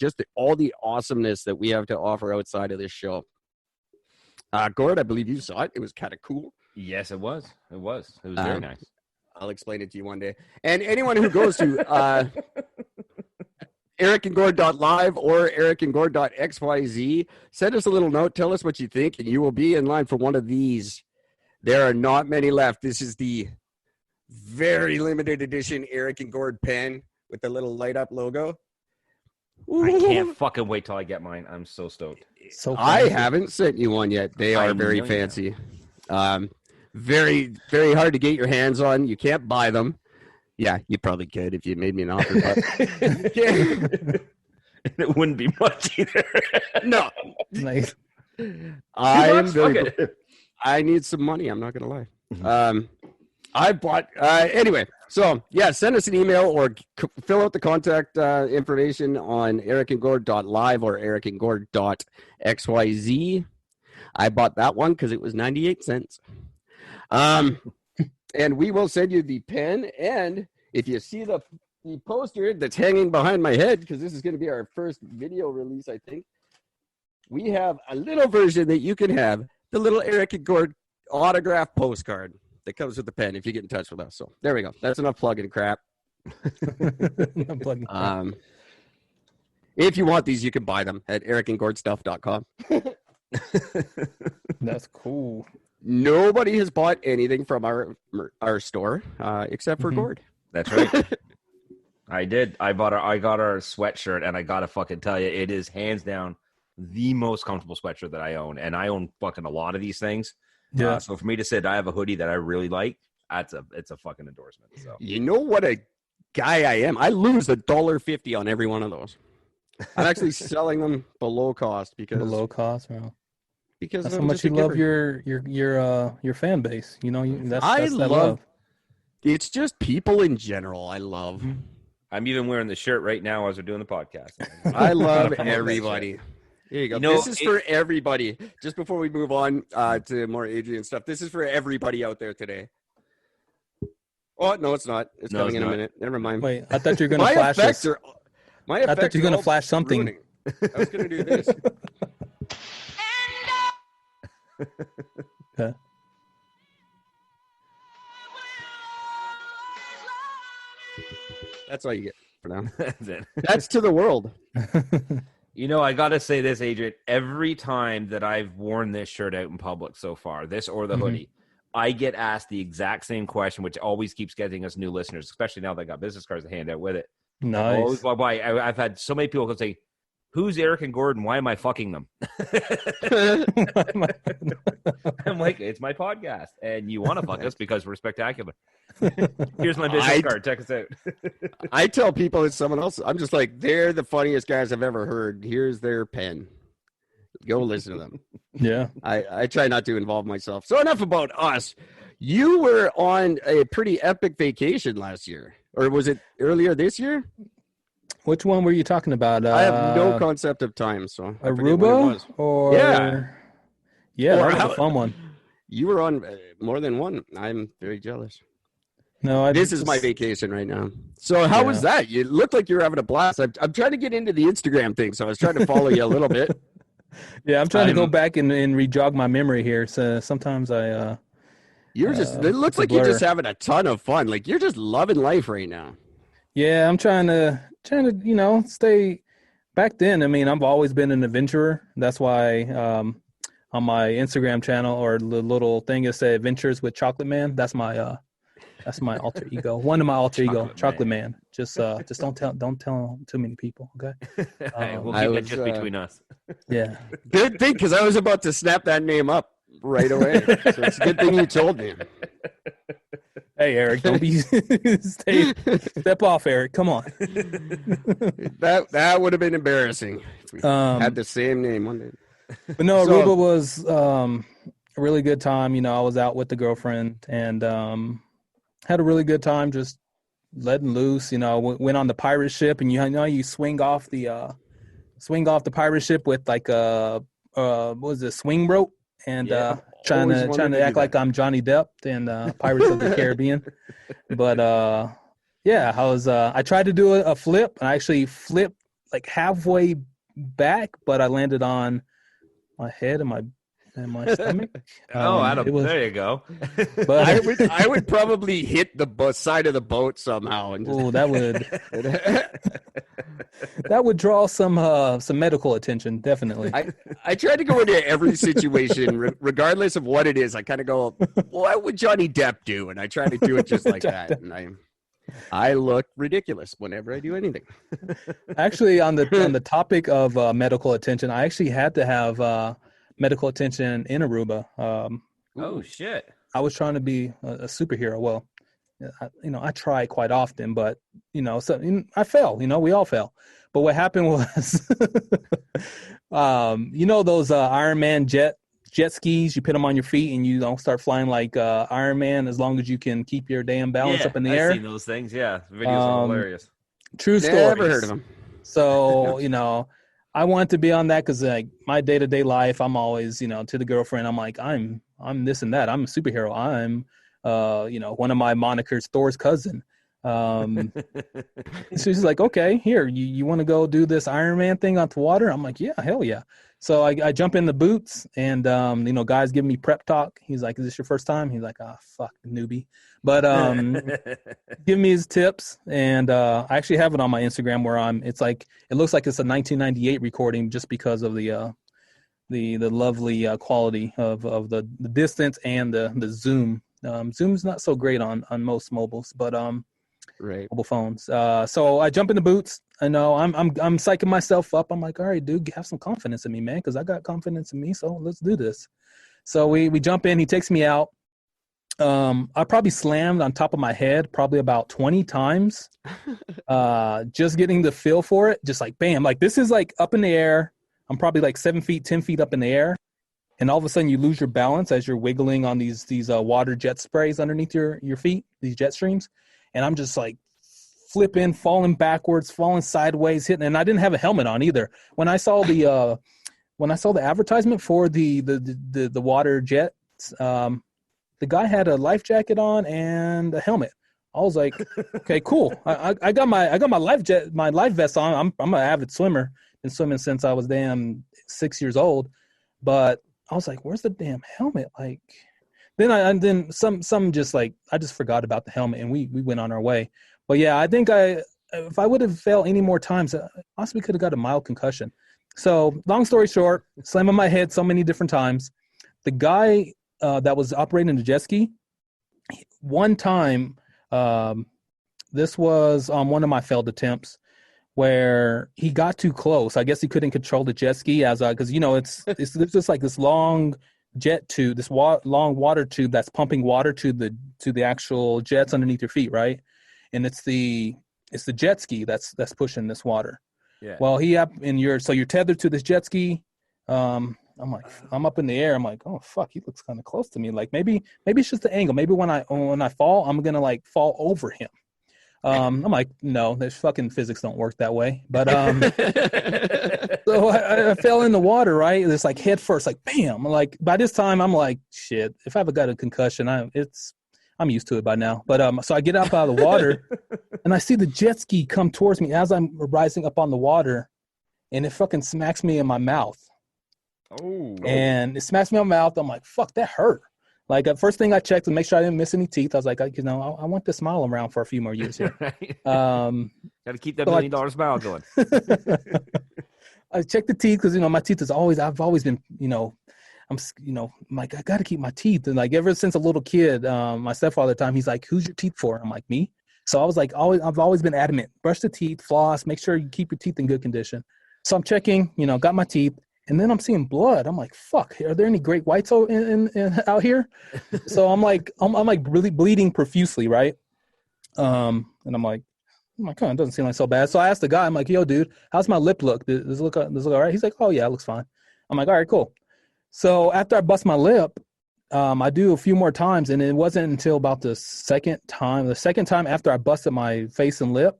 just all the awesomeness that we have to offer outside of this show. Gord, I believe you saw it. It was kind of cool. Yes, it was. It was very nice. I'll explain it to you one day. And anyone who goes to ericandgord.live or ericandgord.xyz, send us a little note. Tell us what you think, and you will be in line for one of these. There are not many left. This is the very limited edition Eric and Gord pen with the little light up logo. Ooh. I can't fucking wait till I get mine. I'm so stoked. So I haven't sent you one yet. They are very fancy. Very, very hard to get your hands on. You can't buy them. Yeah, you probably could if you made me an offer. But and it wouldn't be much either. No. Nice. I need some money. I'm not going to lie. I bought, anyway. So, yeah, send us an email or fill out the contact information on ericandgord.live or ericandgord.xyz. I bought that one because it was 98 cents. And we will send you the pen. And if you see the poster that's hanging behind my head, because this is going to be our first video release, I think, we have a little version that you can have, the little Eric and Gord autograph postcard that comes with the pen if you get in touch with us. So there we go. That's enough plugging crap. If you want these, you can buy them at ericandgordstuff.com. That's cool. Nobody has bought anything from our store except for Gord. That's right. I did. I got our sweatshirt, and I gotta fucking tell you, it is hands down the most comfortable sweatshirt that I own, and I own fucking a lot of these things. Yeah. So for me to say that I have a hoodie that I really like, it's a fucking endorsement. So you know what a guy I am. I lose $1.50 on every one of those. I'm actually selling them below cost because bro. Because that's how much you love your fan base. You know, that's that love. It's just people in general. I love. I'm even wearing the shirt right now as we're doing the podcast. I love everybody. Here you go. This is for everybody. Just before we move on to more Adrian stuff, this is for everybody out there today. Oh no, it's not. It's coming in a minute. Never mind. Wait, I thought you were going to flash this. I thought you were going to flash something. I was going to do this. Okay. That's all you get for now. That's to the world. You know, I got to say this, Adrian. Every time that I've worn this shirt out in public so far, this or the hoodie, I get asked the exact same question, which always keeps getting us new listeners, especially now that I got business cards to hand out with it. Nice. I've had so many people say, "Who's Eric and Gordon? Why am I fucking them?" I'm like, it's my podcast, and you want to fuck us because we're spectacular. Here's my business card. Check us out. I tell people it's someone else. I'm just like, they're the funniest guys I've ever heard. Here's their pen. Go listen to them. Yeah. I try not to involve myself. So enough about us. You were on a pretty epic vacation last year, or was it earlier this year? Which one were you talking about? I have no concept of time, so Aruba or that was a fun one. You were on more than one. I'm very jealous. No, this is my vacation right now. So how was that? You looked like you were having a blast. I'm trying to get into the Instagram thing, so I was trying to follow you a little bit. Yeah, I'm trying to go back and re-jog my memory here. So sometimes I. You're just. It looks like you're just having a ton of fun. Like you're just loving life right now. Yeah, I'm trying to stay. Back then, I mean, I've always been an adventurer. That's why on my Instagram channel or the little thing it said "Adventures with Chocolate Man." That's my alter ego. One of my alter ego, Chocolate Man. Just don't tell too many people. Okay. We'll keep it just between us. Yeah. Good thing, because I was about to snap that name up right away. So it's a good thing you told me. Hey, Eric, don't be step off, Eric. Come on. That would have been embarrassing. If we had the same name one day. But no, Aruba was a really good time. You know, I was out with the girlfriend and had a really good time just letting loose. You know, went on the pirate ship, and you swing off the pirate ship with like what was it, swing rope, and trying to act like I'm Johnny Depp in Pirates of the Caribbean. But I tried to do a flip, and I actually flipped like halfway back, but I landed on my head and my stomach. Adam, there you go. But I would probably hit the side of the boat somehow, and that would draw some medical attention, definitely. I try to go into every situation, regardless of what it is. I kind of go, what would Johnny Depp do? And I try to do it just like that. And I look ridiculous whenever I do anything. Actually, on the topic of medical attention, I actually had to have medical attention in Aruba. Oh shit! I was trying to be a superhero. Well, I try quite often, but so I fail. We all fail. But what happened was, those Iron Man jet skis. You put them on your feet and you don't start flying like Iron Man as long as you can keep your damn balance up in the air. I've seen those things. Yeah, the videos are hilarious. True story. Never heard of them. So I wanted to be on that because like my day-to-day life, I'm always, to the girlfriend, I'm like, I'm this and that. I'm a superhero. I'm, one of my monikers, Thor's cousin. So she's like, okay, here, you want to go do this Iron Man thing on the water? I'm like, yeah, hell yeah. So I jump in the boots and, guys giving me prep talk. He's like, is this your first time? He's like, fuck, newbie. But give me his tips. And I actually have it on my Instagram where it looks like it's a 1998 recording just because of the lovely quality of the distance and the zoom. Zoom's not so great on most mobiles, but right. mobile phones. So I jump in the boots. I know I'm psyching myself up. I'm like, all right, dude, have some confidence in me, man, because I got confidence in me. So let's do this. So we jump in. He takes me out. I probably slammed on top of my head probably about 20 times, just getting the feel for it. Just like, bam, like this is like up in the air. I'm probably like 7 feet, 10 feet up in the air. And all of a sudden you lose your balance as you're wiggling on these water jet sprays underneath your feet, these jet streams. And I'm just like flipping, falling backwards, falling sideways, hitting. And I didn't have a helmet on either. When I saw the advertisement for the water jets, the guy had a life jacket on and a helmet. I was like, okay, cool. I got my life vest on. I'm an avid swimmer. Been swimming since I was damn 6 years old. But I was like, where's the damn helmet? Like, then some just like, I just forgot about the helmet and we went on our way. But yeah, I think if I would have fell any more times, I possibly could have got a mild concussion. So long story short, slamming my head so many different times. The guy that was operating the jet ski, one time, this was on one of my failed attempts, where he got too close. I guess he couldn't control the jet ski because it's just like this long jet tube, this long water tube that's pumping water to the actual jets underneath your feet, right? And it's the jet ski that's pushing this water. Yeah. Well, you're tethered to this jet ski. I'm like, I'm up in the air. I'm like, oh fuck, he looks kind of close to me. Like maybe it's just the angle. Maybe when I fall, I'm gonna like fall over him. I'm like, no, there's fucking physics don't work that way. But so I fell in the water, right? It's like head first, like bam. Like by this time, I'm like, shit. If I ever got a concussion, I'm used to it by now. But so I get up out of the water, and I see the jet ski come towards me as I'm rising up on the water, and it fucking smacks me in my mouth. Oh. And it smacks me in my mouth. I'm like, fuck, that hurt. Like, first thing I checked to make sure I didn't miss any teeth. I was like, I want this smile around for a few more years here. Got to keep that $1 million smile going. I checked the teeth because, my teeth I've always been, I'm like, I got to keep my teeth. And like, ever since a little kid, my stepfather time, he's like, who's your teeth for? I'm like, me. So I was like, I've always been adamant, brush the teeth, floss, make sure you keep your teeth in good condition. So I'm checking, got my teeth. And then I'm seeing blood. I'm like, fuck, are there any great whites out here? So I'm like really bleeding profusely, right? And I'm like, oh my God, it doesn't seem like so bad. So I asked the guy, I'm like, yo, dude, how's my lip look? Does it look all right? He's like, oh yeah, it looks fine. I'm like, all right, cool. So after I bust my lip, I do a few more times, and it wasn't until about the second time after I busted my face and lip,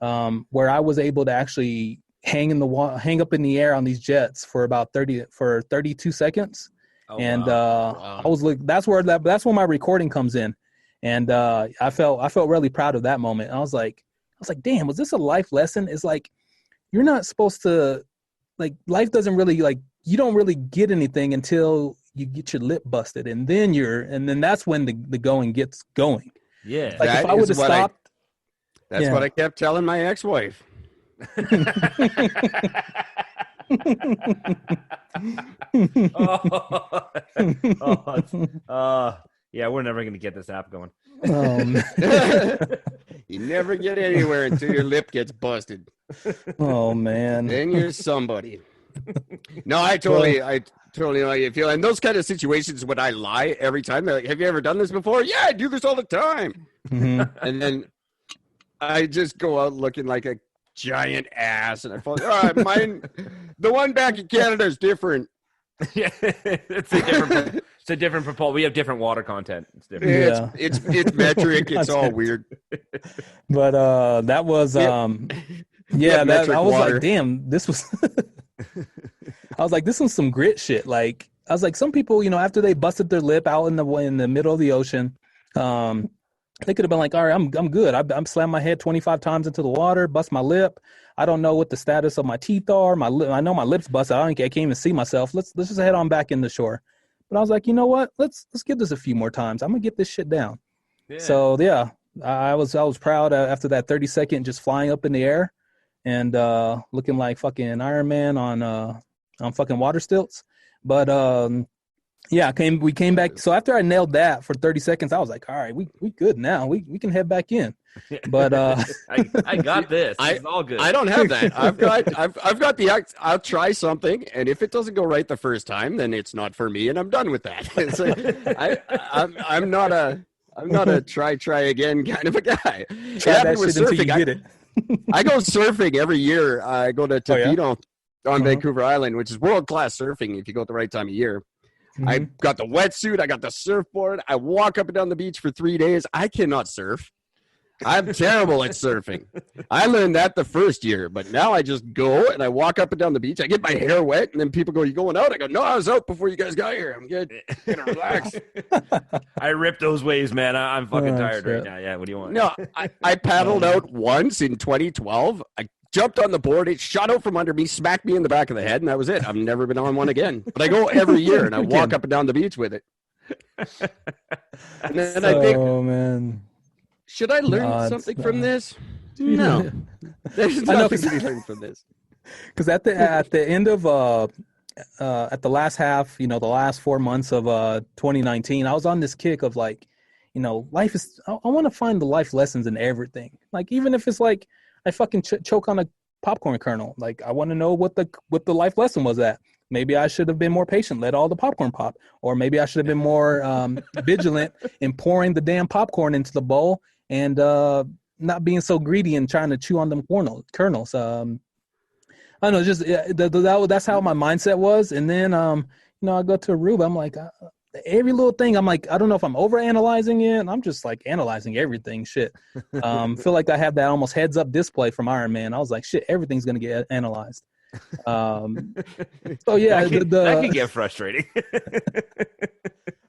where I was able to actually hang up in the air on these jets for about 32 seconds. Oh, and wow. I was like, that's where my recording comes in. And I felt really proud of that moment. I was like, damn, was this a life lesson? It's like, you're not supposed to, like, life doesn't really, like, you don't really get anything until you get your lip busted, and then that's when the going gets going. Yeah. Like, if I would have stopped. That's what I kept telling my ex-wife. Yeah, we're never gonna get this app going. You never get anywhere until your lip gets busted. Oh man, then you're somebody. No, I totally know how you feel. And those kind of situations when I lie every time, they're like, "Have you ever done this before?" Yeah, I do this all the time. Mm-hmm. And then I just go out looking like a giant ass, and I fall. All right, the one back in Canada is different. Yeah, it's a different propulsion. We have different water content. It's different. Yeah. It's metric. It's all weird. But that was I was water. Like, damn, this was. I was like, this was some grit shit. Like, I was like, some people, after they busted their lip out in the middle of the ocean, they could have been like, all right, I'm good. I'm slammed my head 25 times into the water, bust my lip. I don't know what the status of my teeth are. I know my lips busted. I can't even see myself. Let's just head on back in the shore. But I was like, you know what? Let's give this a few more times. I'm gonna get this shit down. Yeah. So yeah, I was proud after that 30-second just flying up in the air and looking like fucking Iron Man on fucking water stilts. But yeah, we came back. So after I nailed that for 30 seconds, I was like, all right, we good now. We can head back in. But I got this. It's all good. I don't have that. I've got the I'll try something, and if it doesn't go right the first time, then it's not for me, and I'm done with that. I'm not a try again kind of a guy. Try that shit until you get it. I go surfing every year. I go to Tofino on Vancouver Island, which is world-class surfing if you go at the right time of year. Mm-hmm. I got the wetsuit. I got the surfboard. I walk up and down the beach for 3 days. I cannot surf. I'm terrible at surfing. I learned that the first year, but now I just go and I walk up and down the beach. I get my hair wet, and then people go, "You going out?" I go, "No, I was out before you guys got here. I'm good. Gonna relax." I ripped those waves, man. I'm fucking tired right now. Yeah, what do you want? No, I paddled out once in 2012. I jumped on the board. It shot out from under me, smacked me in the back of the head, and that was it. I've never been on one again. But I go every year, and I walk up and down the beach with it. And then I think, oh man. Should I learn something from this? No. There's nothing to be learned from this. Because at the end of at the last half, the last 4 months of 2019, I was on this kick of like, life is. I want to find the life lessons in everything. Like even if it's like I fucking choke on a popcorn kernel, like I want to know what the life lesson was at. Maybe I should have been more patient, let all the popcorn pop, or maybe I should have been more vigilant in pouring the damn popcorn into the bowl. And not being so greedy and trying to chew on them kernels. I don't know, just that's how my mindset was. And then, I go to Aruba. I'm like, every little thing. I'm like, I don't know if I'm overanalyzing it. I'm just like analyzing everything. Shit. Feel like I have that almost heads up display from Iron Man. I was like, shit, everything's gonna get analyzed. So yeah, that can get frustrating.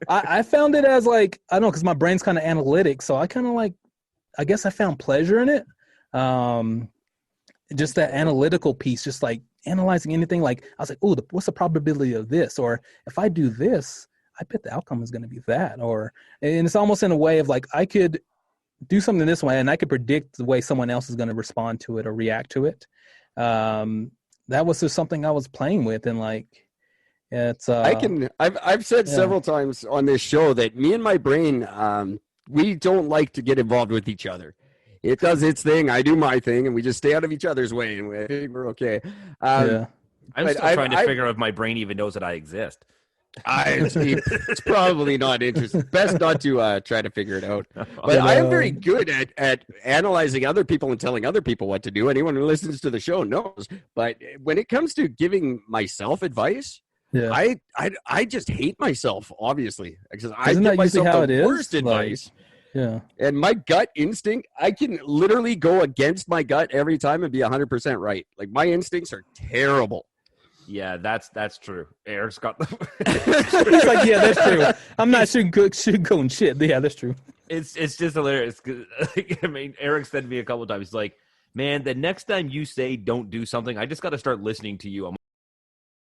I found it as like, I don't know, because my brain's kind of analytic, so I kind of like, I guess I found pleasure in it. Just that analytical piece, just like analyzing anything. Like I was like, oh, what's the probability of this? Or if I do this, I bet the outcome is going to be that. And it's almost in a way of like, I could do something this way, and I could predict the way someone else is going to respond to it or react to it. That was just something I was playing with, and like, it's. I've said several times on this show that me and my brain, we don't like to get involved with each other. It does its thing, I do my thing, and we just stay out of each other's way, and we're okay. I'm still trying to figure out if my brain even knows that I exist. It's probably not interesting. Best not to try to figure it out. But I am very good at analyzing other people and telling other people what to do. Anyone who listens to the show knows. But when it comes to giving myself advice, I just hate myself, obviously, because I give myself the worst advice. Yeah. And my gut instinct, I can literally go against my gut every time and be 100% right. Like my instincts are terrible. Yeah, that's true. Eric's got the. He's like, yeah, that's true. I'm not sugarcoating shit. Yeah, that's true. It's just hilarious. Like, I mean, Eric said to me a couple of times, he's like, Man, the next time you say don't do something, I just got to start listening to you. I'm